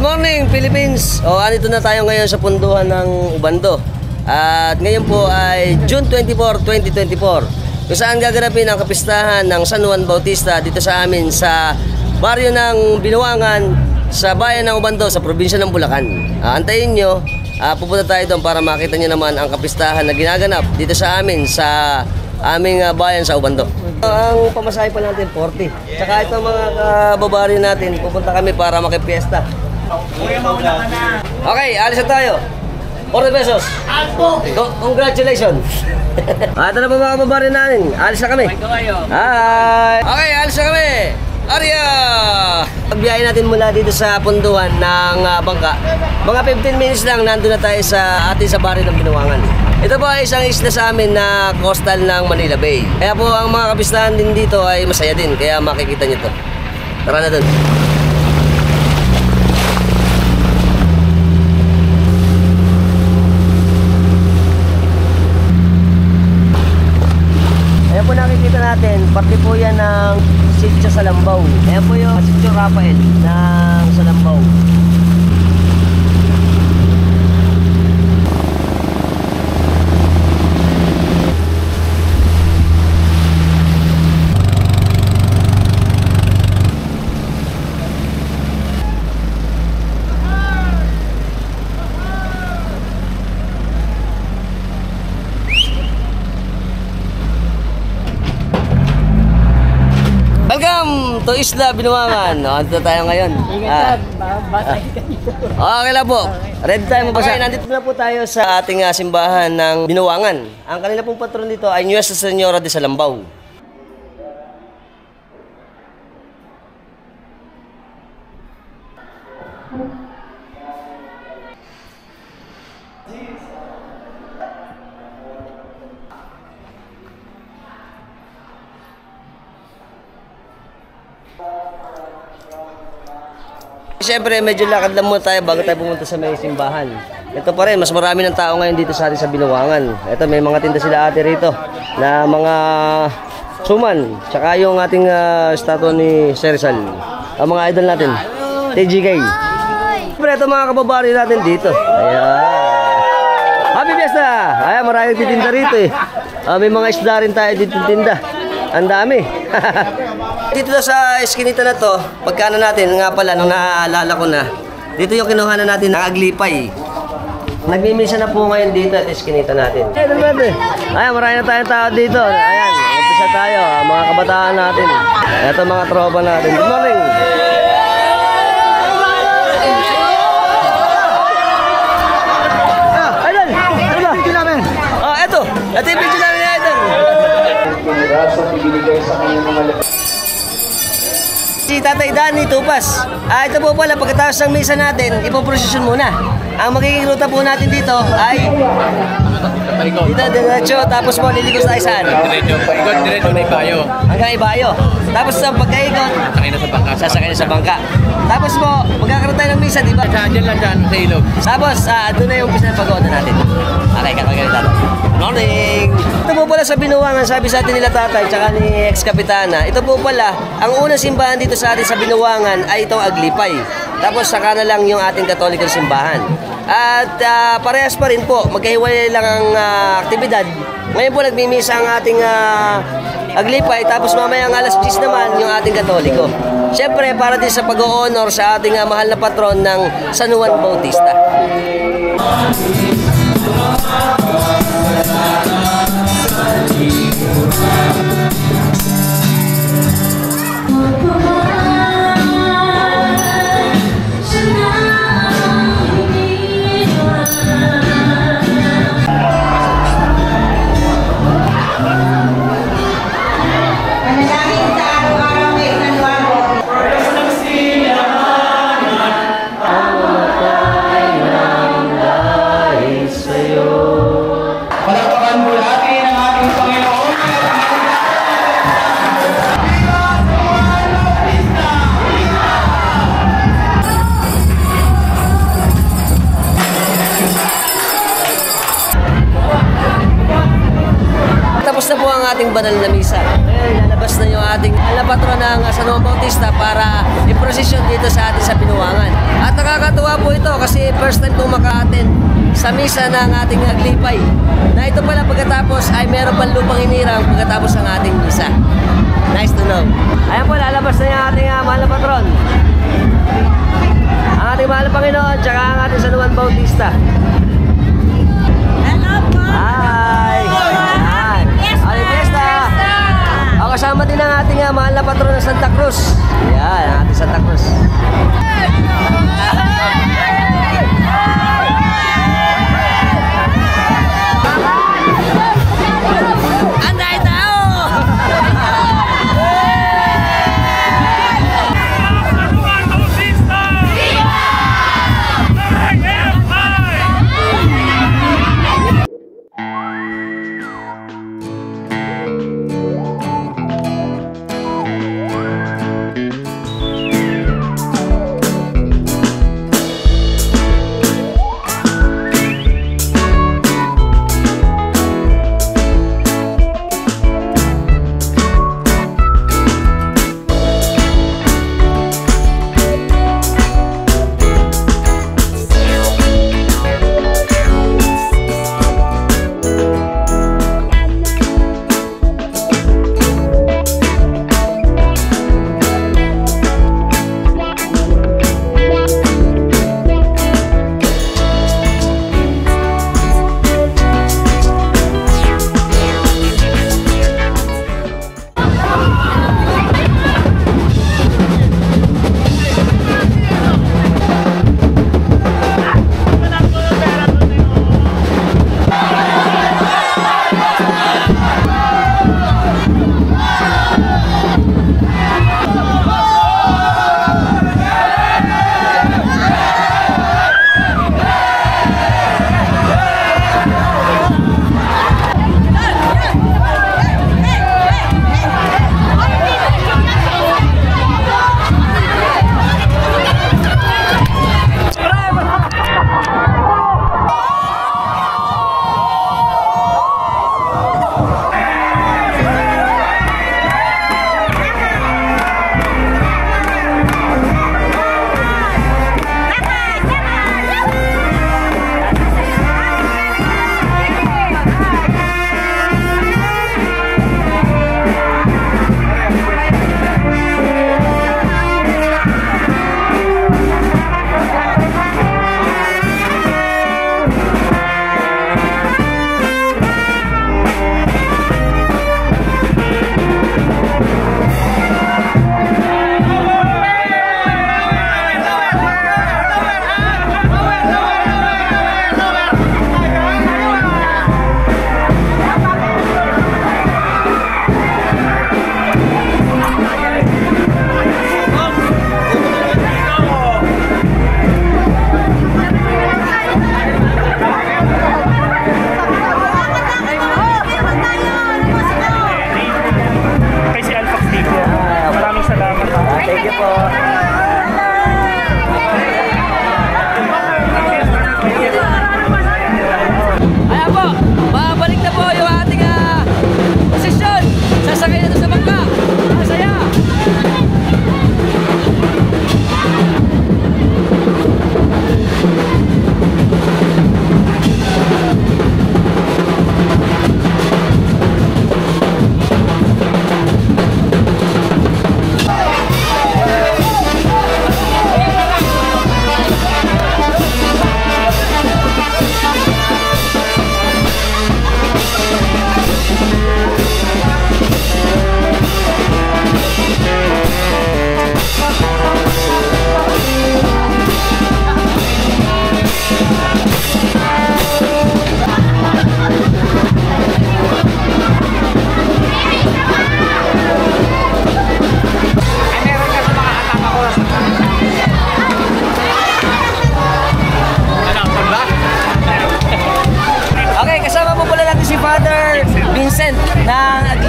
morning, Philippines! Andito na tayo ngayon sa punduhan ng Ubando. At ngayon po ay June 24, 2024. Kung saan gaganapin ang kapistahan ng San Juan Bautista dito sa amin sa baryo ng Binuangan sa bayan ng Ubando sa probinsya ng Bulacan. Antayin nyo, pupunta tayo doon para makita nyo naman ang kapistahan na ginaganap dito sa amin sa aming bayan sa Ubando. Ang pamasahe pa natin 40. Tsaka itong mga kababaryo natin, pupunta kami para makipiesta. Okay, alis na tayo. 40 pesos. Congratulations. Ito na po mga kababaryo natin. Alis na kami. Hi. Okay, alis na kami. Arya! Pagbiyahe natin mula dito sa punduhan ng bangka. Mga 15 minutes lang nandun na tayo sa atin sa baryo ng Binuangan. Ito po ay isang isla sa amin na coastal ng Manila Bay. Kaya po ang mga kapistahan din dito ay masaya din. Kaya makikita nyo to. Tara na dun. Ayan po nakikita natin. Parte po yan ng Sitio Salambaw. Ayan po yung Sitio Rafael ng Salambaw. Welcome to Isla Binuangan. Andito tayo ngayon. Okay lang po. Ready tayo mabasa. Okay, nandito na po tayo sa ating simbahan ng Binuangan. Ang kanila pong patron dito ay Nuestra Señora de Salambaw. Siyempre, medyo lakad lang muna tayo bago tayo pumunta sa may simbahan. Ito pa rin, mas marami ng tao ngayon dito sa atin sa Binuangan. Ito, may mga tinda sila ate rito na mga suman. Tsaka yung ating statue ni Sir Rizal. Ang mga idol natin, TGK. Siyempre, ito mga kababaryo natin dito. Ayan. Happy Fiesta! Ayan, maraming titinda rito eh. May mga isda rin tayo dito tinda. Ang dami. Dito sa eskinita na to, pagkano natin, nga pala, nung naaalala ko na, dito yung kinuha na natin ng aglipay. Nagmimisa na po ngayon dito at eskinita natin. Ayan, marami na tayong tao dito. Ayan, umpisa tayo, mga kabataan natin. Ito mga tropa natin. Good morning! Idol! Ano ba? Video namin! Ito! Ito yung video namin ni Idol! Si Tatay Danny Tupas. Ito po pala, pagkatapos ng misa natin, ipoprosesyon muna. Ang magiging ruta po natin dito ay dito, diretso, tapos po liligos tayo saan? Diretso na Ibayo. Hanggang Ibayo. Tapos sa pagkaikot, sasakay na sa bangka. Tapos po, magkakaroon tayo ng misa, di ba? Diyan lang dyan, sa ilog. Tapos, doon na yung umpisa ng pag-oda natin. Okay, kakagalit tayo. Good morning! Ito po pala sa Binuangan, sabi sa atin nila tatay, tsaka ni ex-kapitana. Ito po pala, ang unang simbahan dito sa atin sa Binuangan ay itong Aglipay. Tapos saka na lang yung ating Katolikong simbahan. At parehas pa rin po, magkahiwalay lang ang aktibidad. Ngayon po nagmimisa ang ating Aglipay, tapos mamaya ang alas 10 naman yung ating Katoliko. Siyempre, para din sa pag-o-honor sa ating mahal na patron ng San Juan Bautista. Tapos na po ang ating banal na misa. Lalabas na yung ating patron ng San Juan Bautista para i-prosesyon dito sa atin sa Binuangan. At nakakatuwa po ito kasi first time kong maka-attend sa misa ng ating Aglipay. Na ito pala pagkatapos ay meron pang lupang hinirang pagkatapos ng ating misa. Nice to know. Ayan po, lalabas na yung ating mahal na patron. Ang ating mahal na Panginoon, tsaka ang ating San Juan Bautista. Hello po! Hi! Ayan. Happy Fiesta! Ako kasama din ang ating mahal na patron ng Santa Cruz. Ayan, ang ating Santa Cruz. Anday tao!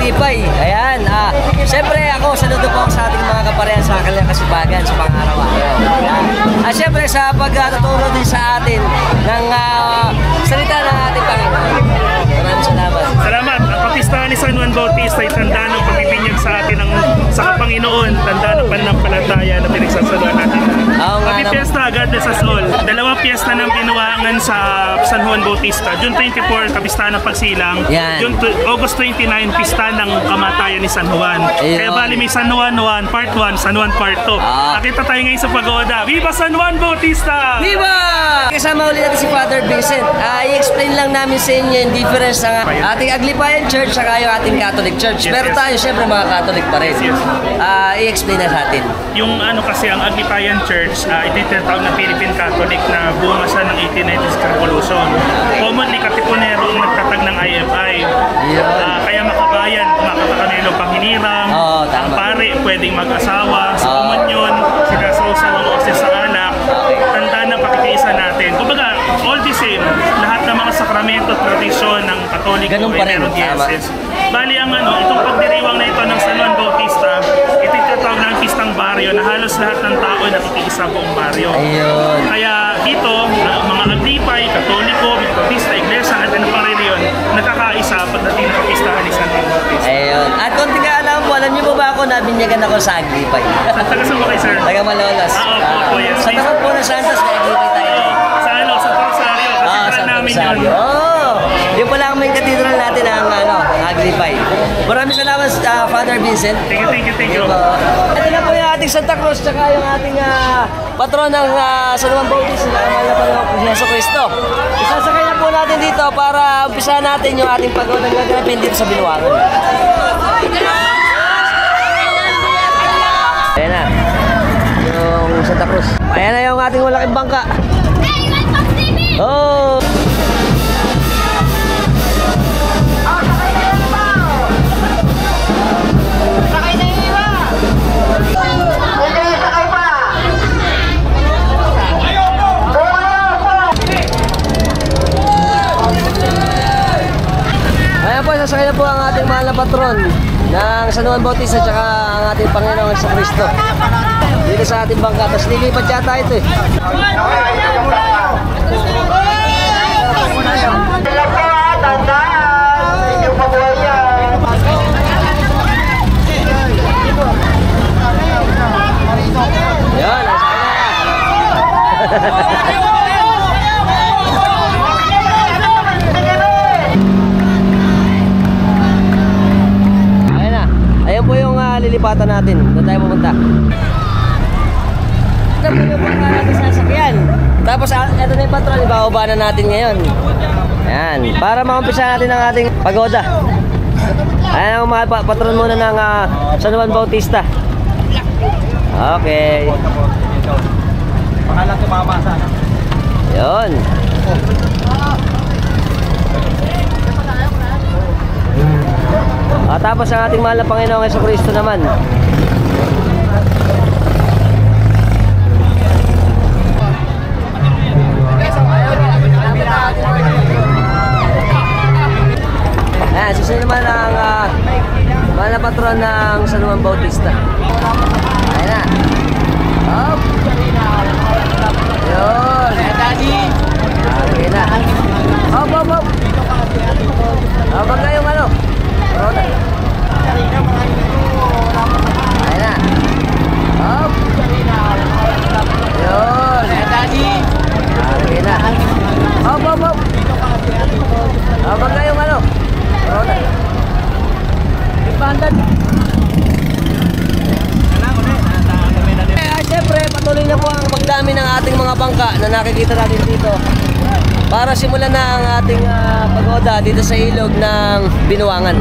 Lipay. Ayan. Siyempre ako, saludo po ako sa ating mga kaparehan sa kanilang kasibagan sa pang-araw-araw. Siyempre sa pagtuturo din sa atin ng salita ng ating Panginoon. Maraming salamat. Salamat. Ang piyesta ni San Juan Bautista ay tanda ng pagbibinyag sa atin sa Panginoon, tanda ng pananampalataya na pinagsasaluhan natin. Happy Fiesta, God bless us all. Dalawang piyesta ng binuwangan sa San Juan Bautista. June 24, kapistahan ng pagsilang. August 29, pista ng kamatayan ni San Juan. Kaya bali may San Juan 1, Part 1, San Juan Part 2. Nakita tayo ngayon sa pagoda. Viva San Juan Bautista! Viva! Kasama ulit natin si Father Vincent. I-explain lang namin sa inyo yung difference ng ating Aglipayan Church at yung ating Catholic Church. Pero tayo syempre mga Catholic pa rin. I-explain na natin. Yung kasi ang Aglipayan Church, ito yung tinatawag na Philippine Catholic na bunga siya ng 1896 Revolution. Commonly, Katipunero ang nagtatag ng IFI. Kaya makabayan, makakakanelo panghinirang, ang pare pwedeng mag-asawa, sa komunyon, sinasawsaw ang oses sa alak, tanda ng pakikiisa natin. Kumbaga, all the same, lahat ng mga sakramento, tradisyon ng Katoliko ay meron diocese. Bali ang itong pagdiriwang na ito ng San Juan Bautista, ito yung tinatawag ng pistang baryo na halos lahat ng tao nakikiisa buong baryo. Kaya dito, mga Aglipay, Katoliko, Bautista, Iglesia at ano pang reliyon, nagkakaisa pagdating ng pistahan ni San Juan Bautista. At konting alam po, alam niyo po ba ako nabinyagan ako sa Aglipay? Taga saan ba kayo, sir? Taga Malolos. Opo, yes. Sa takot po na Santos, may Aglipay tayo. Sa Rosario, katedral namin yun. Yung pala ang main cathedral natin ang Aglipay. Maraming salamat Father Vincent. Thank you. Ito na po yung ating Santa Cruz tsaka yung ating patron ng San Juan Bautista na kamahal na Panginoon Jesucristo. Isasakay na po natin dito para umpisa natin yung ating pagoda ng gaganapin dito sa Binuangan. Ayan na yung Santa Cruz. Ayan na yung ating malaking bangka. Oh! Ayan po, sasakay na po ang ating mahal na patron ng San Juan Bautista at ang ating Panginoong Jesucristo dito sa ating bangka. Tapos lilipat yata ito eh. Yan, ayan po yung lilipatan natin. Doon tayo pumunta. Ito po yung bangka natin sa sasakyan. Tapos ito na yung patron, ibababa na natin ngayon. Ayan, para maumpisa natin ang ating pagoda. Ayan ang mga patron muna ng San Juan Bautista. Okay. Pangalan tumama sana. Yun. Tapos ang ating mahal na Panginoong Jesucristo naman. Ayan, susunod naman ang mahal na patron ng San Juan Bautista. Ayan na. Up. Yun. Okay na. Up. Habang kayong Corona. Ayan na. Up. Yun. Okay na. Up. Habang kayong Corona. Siyempre, patuloy na po ang pagdami ng ating mga bangka na nakikita natin dito para simulan na ang ating pagoda dito sa ilog ng Binuangan.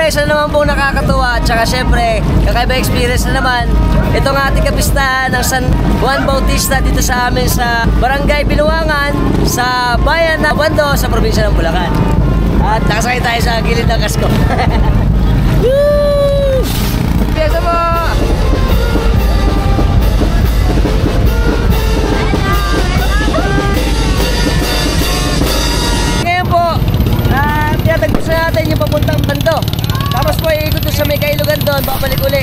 isa naman pong nakakatuwa at saka syempre kakaiba experience na naman itong ating kapistahan ng San Juan Bautista dito sa amin sa Barangay Binuangan sa bayan ng Bando sa probinsya ng Bulacan. At nakasakay tayo sa gilid ng kasko. Woo! Piyesa mo! Ngayon po, tiyatagpos na natin yung papuntang Bando. Tapos po iikot doon sa may Kailugan doon, babalik uli.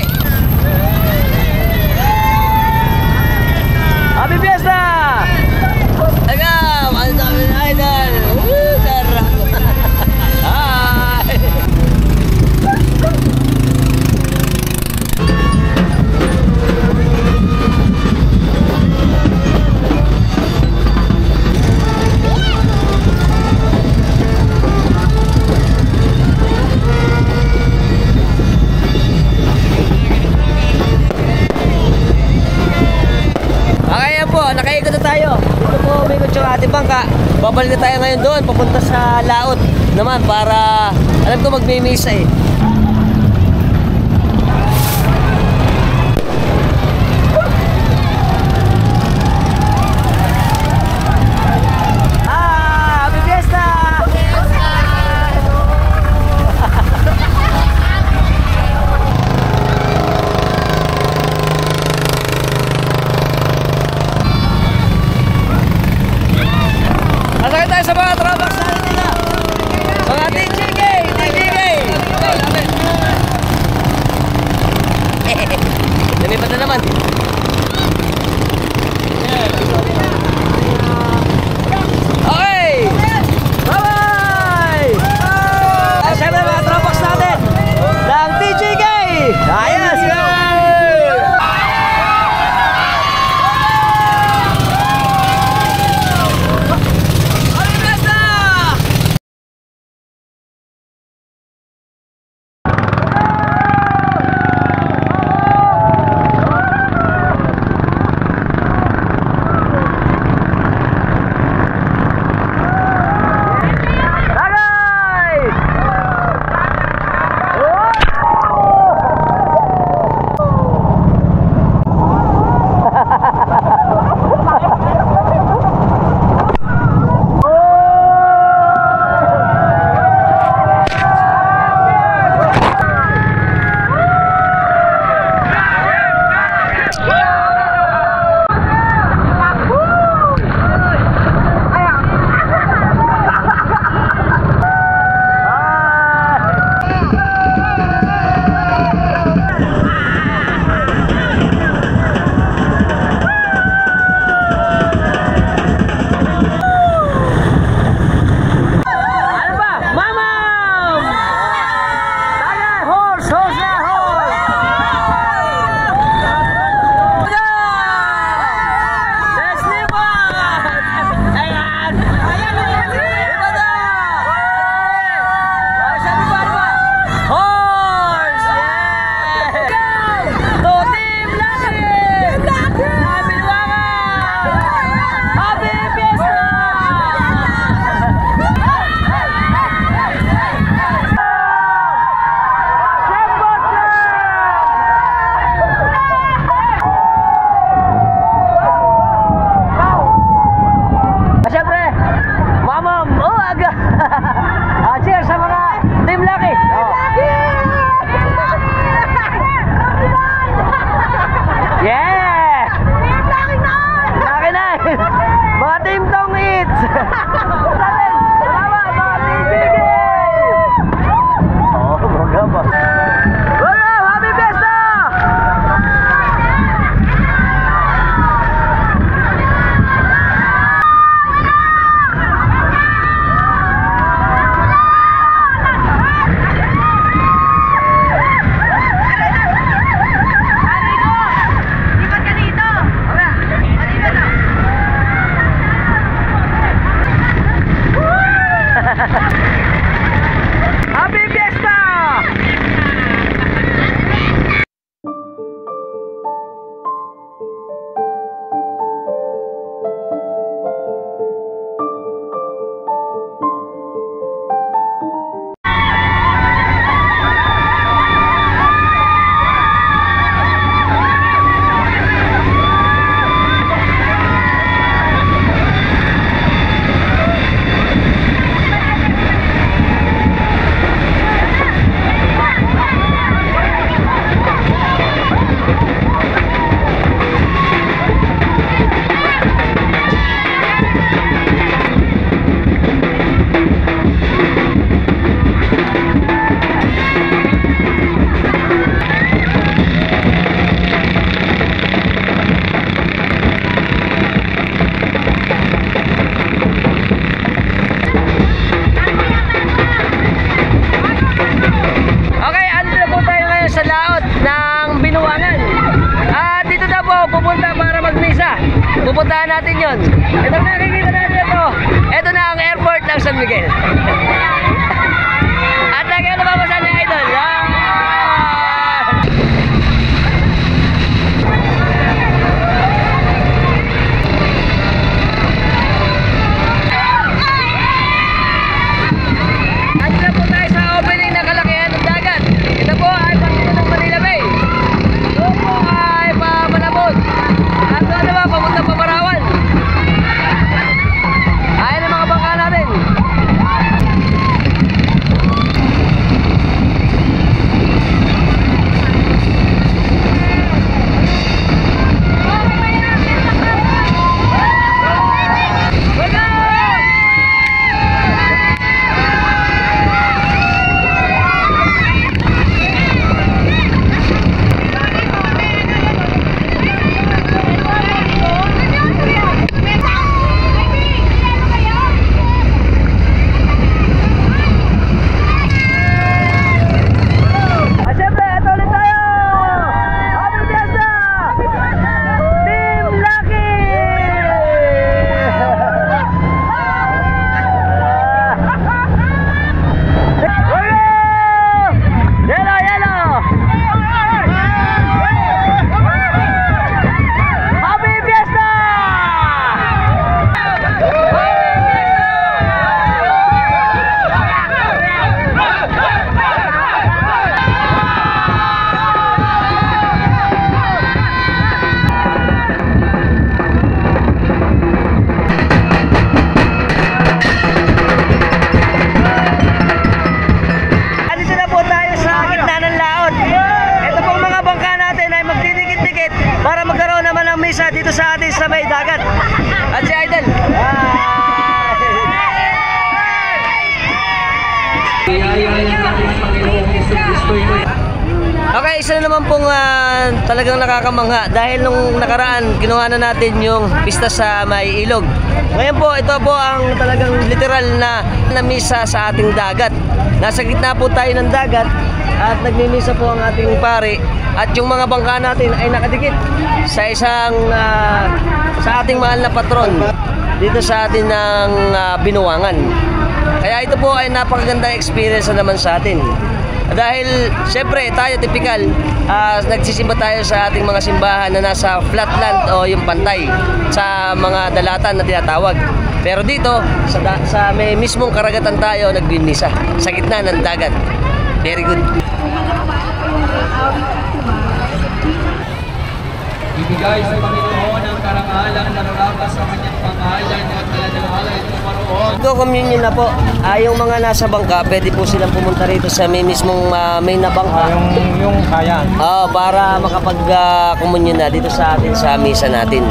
Happy Fiesta! Agaw! Ang dami na idol! Woo! Sarap! Hi! Nakaikot na tayo. Dito po umikot yung ating bangka. Babalik na tayo ngayon doon, papunta sa laot naman para alam ko magmimisa eh. Happy Fiesta! Masakit tayo sa mga tropax natin nila. Mga TJK! TJK! Lumipat na naman. Okay! Bye-bye! Masakit tayo mga tropax natin ng TJK! Ayos! Binuangan. At dito na po pupunta para magmisa. Pupuntahan natin yon. Ito na nakikita natin ito. Ito na ang airport ng San Miguel. At lagi na mapasan ni Idol. Dito sa atin sa may dagat. At si Idol. Okay, isa na naman pong talagang nakakamangha dahil nung nakaraan kinuha na natin yung pista sa may ilog. Ngayon po, ito po ang talagang literal na misa sa ating dagat. Nasa gitna po tayo ng dagat at nagmimisa po ang ating pare at yung mga bangka natin ay nakadikit sa isang sa ating mahal na patron dito sa atin ng Binuangan. Kaya ito po ay napakagandang experience na naman sa atin. Dahil siyempre tayo typical, nagsisimba tayo sa ating mga simbahan na nasa flatland o yung pantay sa mga dalatan na tinatawag. Pero dito sa may mismong karagatan tayo nagbimisa sa gitna ng dagat. Very good. Ibigay sa Panginoon ang karangalang nararapat sa kanyang pangalan at daladala ito maroon. Ito communion na po. Yung mga nasa bangka, pwede po silang pumunta rito sa may mismong main na bangka. Yung kaya. Para makapag-communion na dito sa atin sa misa natin.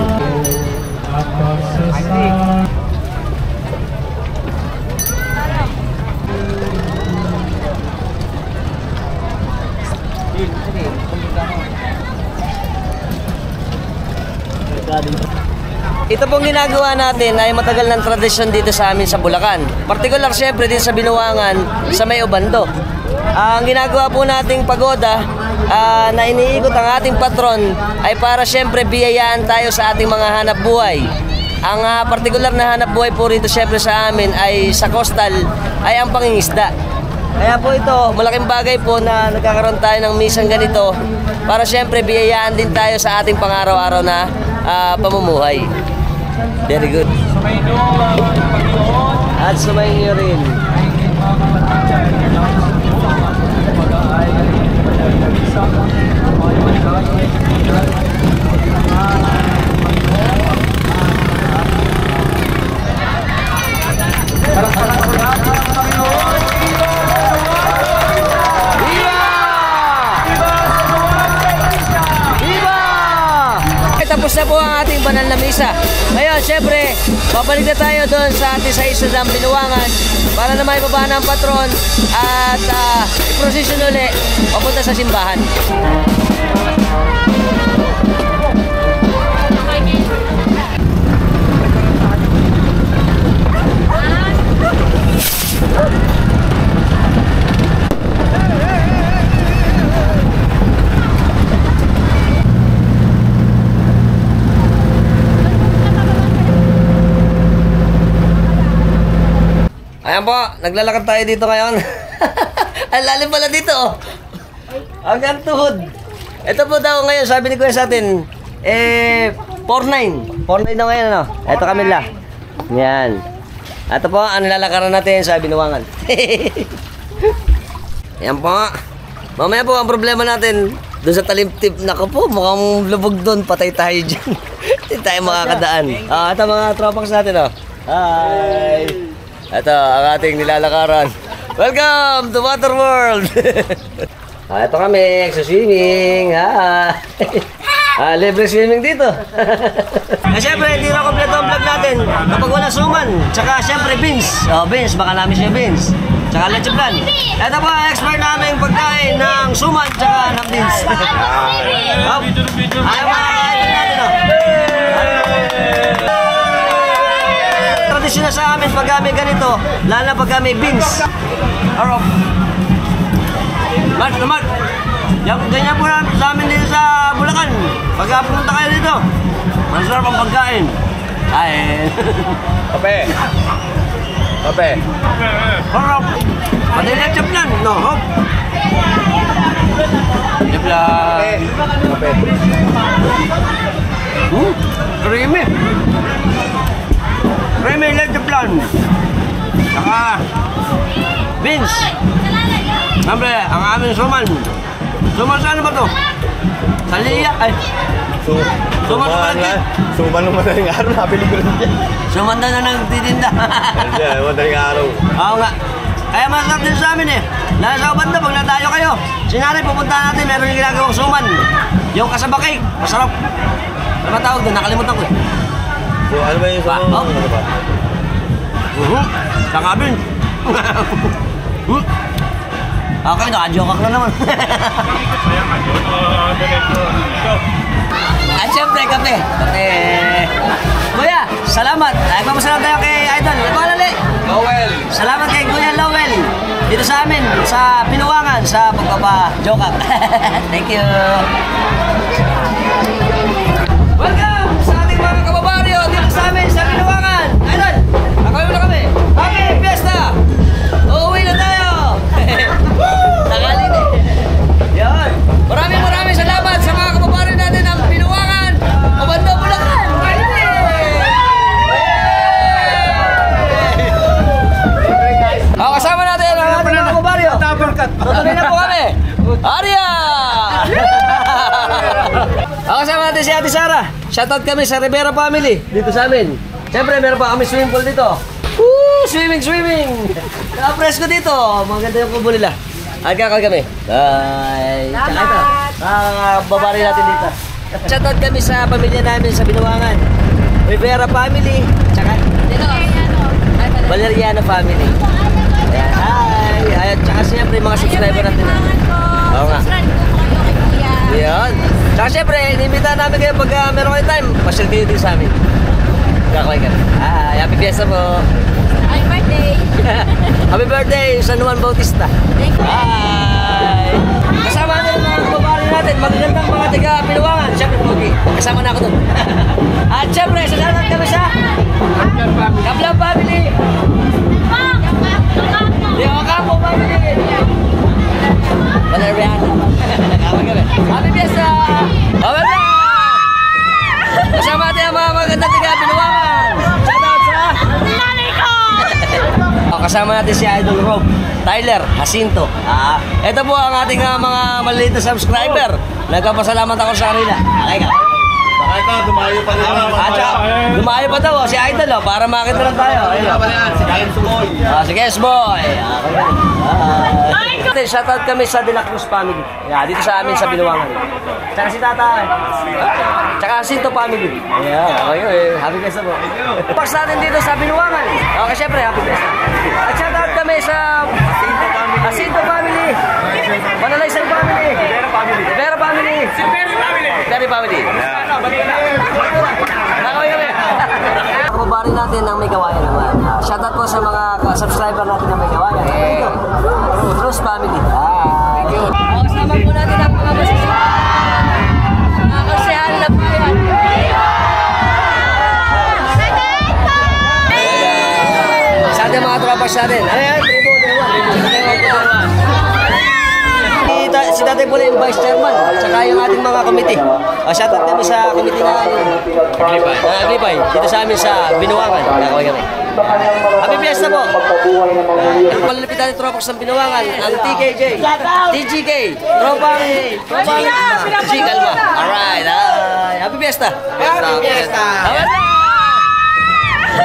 Ito pong ginagawa natin ay matagal ng tradisyon dito sa amin sa Bulacan. Partikular syempre din sa Binuangan sa may Obando. Ang ginagawa po nating pagoda na iniikot ang ating patron ay para syempre biyayaan tayo sa ating mga hanap buhay. Ang partikular na hanap buhay po rito syempre sa amin ay sa coastal ay ang pangingisda. Kaya po ito, malaking bagay po na nagkakaroon tayo ng misang ganito para syempre biyayaan din tayo sa ating pang-araw-araw na pamumuhay. Very good. At sumayin nyo rin. Tapos na po ang ating banal na misa. Ngayon, syempre, babalik na tayo doon sa ating sa isla ng Binuangan para na may baba ng patron at i-procession ulit papunta sa simbahan. Ayan po, naglalakad tayo dito ngayon. Ang lalim pala dito, oh. Hanggang tuhod. Ito po daw ngayon, sabi ni Kuya sa atin, 4-9. 4-9 na ngayon, ano? Ito Camila. Yan. Ito po, ang lalakaran natin sa binuwangan. Ayan po. Mamaya po, ang problema natin, doon sa talimtip, naku po, mukhang lubog doon, patay tayo dyan. Hindi tayo makakadaan. Ito mga tropax natin, oh. Hi! Ito, ang ating nilalakaran. Welcome to Water World! Ito kami, swimming. Libre swimming dito. Siyempre, hindi na kompleto ang vlog natin kapag wala suman. Tsaka siyempre, beans. Beans, baka namin siya beans. Tsaka leche plan. Ito po, expert namin pagkain ng suman tsaka ng beans. Ayaw mga kain natin, oh. Tradisyon na sa amin pag kami ganito, lalo na pag kami beans. Arop. Mark. Ganyan po sa amin dito sa Bulacan. Pagka pumunta kayo dito, masarap ang pagkain. Ay. Kape. Harap. Pati na chaplan. No, hop. Chaplan. Kape. Creamy. Creamy lang chaplan. Saka beans. Siyempre, ang aming suman. Suman saan ba to? Saliya. Ay. Suman sa palagkit. Suman ng madaling araw, napili ko lang dyan. Suman na nagtitinda. Madaling araw. Oo nga. Kaya masarap din sa amin eh. Lalo sa banda, pag natayo kayo, sinanay pupunta natin, meron yung ginagawang suman. Yung kasaba cake, masarap. Ano ba tawag doon? Nakalimutan ko eh. So, ano ba yung suman? Ano ba? Saka bin. Okay, naka-joke na naman. At syempre, kape. Kuya, salamat. Ay, pamasalamat tayo kay Idol. Ito alali. Lowell. Salamat kay Kuya Lowell. Dito sa amin, sa Pinuwangan, sa pagpapa-joke. Thank you. Welcome sa ating mga kababaryo dito sa amin, sa Pinuwangan. Idol, nakawin mo na kami. Happy Fiesta! Uuwi na tayo. Nakalin eh. Yan. Maraming salamat sa mga kababayan natin ng Pinuwangan, Obando, Bulacan. Kasama natin ang ating mga kababaryo. Tutuloy na po kami. Arya! Kasama natin si Ate Sara. Shoutout kami sa Rivera family dito sa amin. Siyempre meron pa kami swimming pool dito. Swimming! Nakapresko dito. Maganda yung kubo nila. At kakal kami. Bye! Tsaka ito. Babari natin dito. Shoutout kami sa pamilya namin sa Binuwangan. Rivera family. Tsaka Valeriano family. Ayan. Hi! Ayan. Tsaka siyempre mga subscriber natin. Oo nga. Ayan. Tsaka siyempre, inimbitahan namin kayo pag meron kayo time. Pasyal kayo din sa amin. Kakaway kami. Happy Fiesta po. Happy birthday! Happy birthday, San Juan Bautista. Thank you. Bye! Kasama natin mga kababari natin, magagandang mga tiga Pinuwangan. Siyempre, Pogi. Kasama na ako doon. At siyempre, sasalat kami sa Kaplan family. Di Ocampo family. Valeriano. Happy Fiesta! Happy Fiesta! Kasama natin ang mga magagandang tiga Pinuwangan. Shoutout sa Nanay ko! Kasama natin si Idol Rob Tyler Jacinto. Ito po ang ating mga maliliit na subscriber. Nagpapasalamat ako sa kanila. Okay ka? Baka ito, dumayo pa rin. Dumayo pa daw si Idol para makita lang tayo. Si James Boy. Si Guest Boy. Shoutout kami sa De La Cruz family. Dito sa amin sa Binuwangan. Tsaka si Tata. Tsaka Jacinto family. Okay. Happy Fiesta po. Pax natin dito sa Binuwangan. Okay, syempre, happy Fiesta. At shoutout kami sa Jacinto family. Manalaysan family. Rivera family. Perry family. Nakawin kami. Kababari natin ang may kawayan naman. Shoutout po sa mga subscriber natin na may kawayan. Cruz family. Thank you. Kasama po natin ang mga kasihan na bayan. Sa ating mga tropa Tropax natin. Ayan, tribo, si Tatay Pula yung Vice Chairman, tsaka yung ating mga committee. Shoutout kami sa committee na Agripay, dito sa amin sa Binuangan. Nakaway kami. Happy Fiesta po! Malapit natin Tropax ng Binuangan, ang TKJ, TGK, Tropang G Calma. Alright, Happy Fiesta! Happy Fiesta!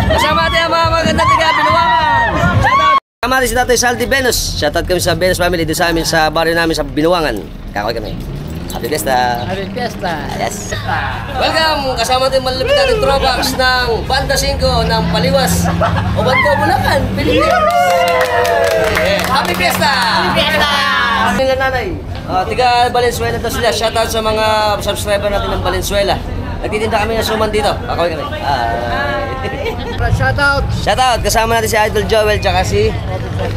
Kasama natin ang mga magandang tiga Binuangan! Kasama natin si Tatay Saldi Venus. Shoutout kami sa Venus family dito sa amin sa barrio namin sa Binuangan. Kakaway kami. Happy Fiesta! Happy Fiesta! Yes! Welcome! Kasama natin malapit natin Tropax ng Banda 5 ng Paliwas o Banda Bulacan, Pilipinas! Happy Fiesta! Happy Fiesta! Nila nanay, tiga Valenzuela daw sila. Shoutout sa mga subscriber natin ng Valenzuela. Nagtitinda kami ng suman dito. Kakaway kami. Shoutout! Shoutout! Kasama natin si Idol Joel tsaka si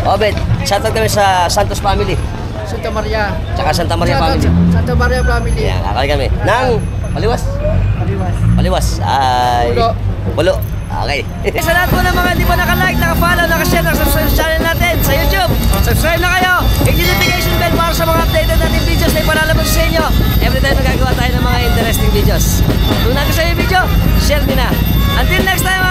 Obed. Shoutout kami sa Santos family. Santa Maria. Tsaka Santa Maria family. Santa Maria family. Yan, kakaway kami. Nang Paliwas. Paliwas. Ay. Pulo. Pulo. Okay. Sa lahat po ng mga hindi po naka-like, naka-follow, naka-share, naka-subscribe sa channel natin sa YouTube. Subscribe na kayo. Hit yung notification bell para sa mga updated natin videos na ipalalabas sa inyo. Every time nagagawa tayo ng mga interesting videos. Kung nagustuhan yung video, share din na. Until next time.